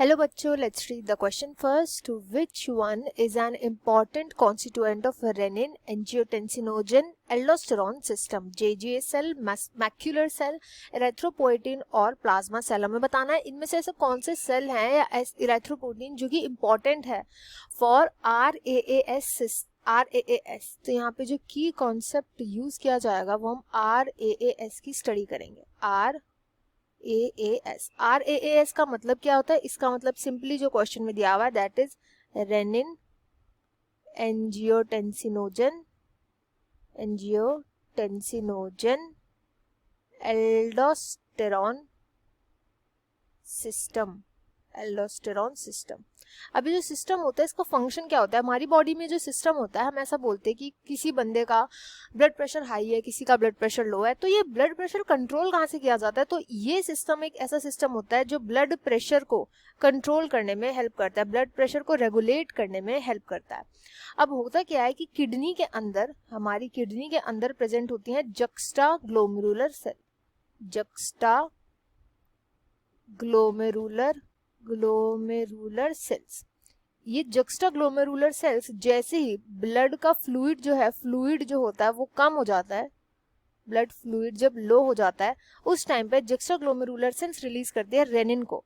Hello बच्चों, let's read the question first. Which one is an important constituent of renin, angiotensinogen, aldosterone system? JGA cell, macular cell, erythropoietin और plasma cell. हमें बताना है इनमें से ऐसे कौन से सेल हैं या इरेथ्रोपोइटिन जो कि इम्पोर्टेंट है फॉर RAAS. तो यहाँ पे जो की कॉन्सेप्ट यूज किया जाएगा वो हम RAAS की स्टडी करेंगे. RAAS का मतलब क्या होता है? इसका मतलब सिंपली जो क्वेश्चन में दिया हुआ है that is renin, angiotensinogen, aldosterone system. अभी जो सिस्टम होता है इसका फंक्शन क्या होता है? हमारी बॉडी में जो सिस्टम होता है, हम ऐसा बोलते हैं कि किसी बंदे का ब्लड प्रेशर हाई है, किसी का ब्लड प्रेशर लो है, तो ये ब्लड प्रेशर कंट्रोल कहाँ से किया जाता है? तो ये सिस्टम एक ऐसा सिस्टम होता है जो ब्लड प्रेशर को कंट्रोल करने में हेल्प करता है, ब्लड प्रेशर को रेगुलेट करने में हेल्प करता है. अब होता क्या है कि किडनी के अंदर, हमारी किडनी के अंदर प्रेजेंट होती है जक्स्टा ग्लोमेरुलर सेल्स. ये जक्स्टा ग्लोमेरुलर सेल्स जैसे ही ब्लड का फ्लूइड जो होता है वो कम हो जाता है, ब्लड फ्लूइड जब लो हो जाता है उस टाइम पे जक्स्टा ग्लोमेरुलर सेल्स रिलीज करती है रेनिन को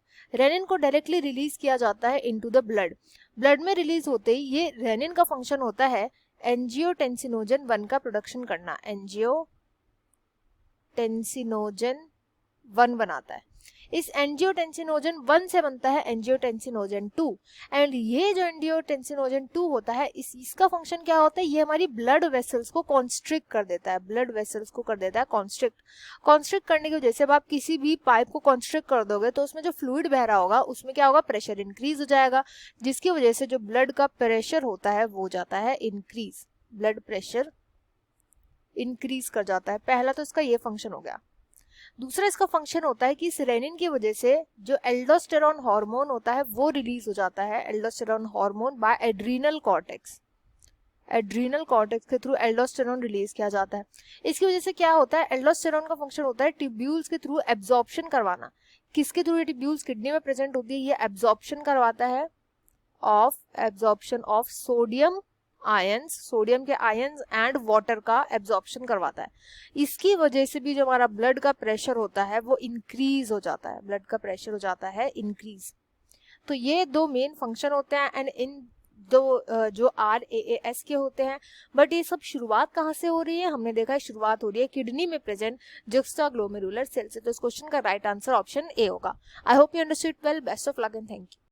डायरेक्टली रिलीज किया जाता है इनटू द ब्लड में रिलीज होते ही ये रेनिन का फंक्शन होता है एंजियोटेंसिनोजन 1 का प्रोडक्शन करना. एंजियोटेंसिनोजन 1 बनाता है. इस एंजियोटेंसिनोजन 1 से बनता है एंजियोटेंसिनोजन 2. एंड ये जो एंजियोटेंसिनोजन 2 होता है इसका फंक्शन क्या होता है? ये हमारी ब्लड वेसल्स को कॉन्स्ट्रिक्ट कर देता है, कॉन्स्ट्रिक्ट करने की वजह से अब आप किसी भी पाइप को कॉन्स्ट्रिक्ट कर दोगे तो उसमें जो फ्लूइड बह रहा होगा उसमें क्या होगा? प्रेशर इंक्रीज हो जाएगा, जिसकी वजह से जो ब्लड का प्रेशर होता है वो जाता है इंक्रीज, ब्लड प्रेशर इंक्रीज कर जाता है. पहला तो इसका ये फंक्शन हो गया. दूसरा इसका फंक्शन होता है कि इस रेनिन की वजह से जो एल्डोस्टेरॉन हार्मोन होता है वो रिलीज हो जाता है, aldosterone hormone by adrenal cortex के थ्रू एल्डोस्टेरॉन रिलीज किया जाता है. इसकी वजह से क्या होता है? एल्डोस्टेरॉन का फंक्शन होता है ट्यूब्यूल्स के थ्रू एब्जॉर्प्शन करवाना. किसके थ्रू? ट्यूब्यूल्स किडनी में प्रेजेंट होती है, ये एब्जॉर्प्शन करवाता है ऑफ सोडियम के आयंस एंड वाटर का एब्जॉर्प्शन करवाता है. इसकी वजह से भी जो हमारा ब्लड का प्रेशर होता है वो इंक्रीज हो जाता है, इंक्रीज. तो ये दो मेन फंक्शन होते हैं एंड इन दो जो RAAS के होते हैं. बट ये सब शुरुआत कहाँ से हो रही है? हमने देखा है शुरुआत हो रही है किडनी में प्रेजेंट जक्स्टा ग्लोमेरुलर सेल से. तो इस क्वेश्चन का राइट आंसर ऑप्शन ए होगा. I hope you understood well. Best of luck and thank you.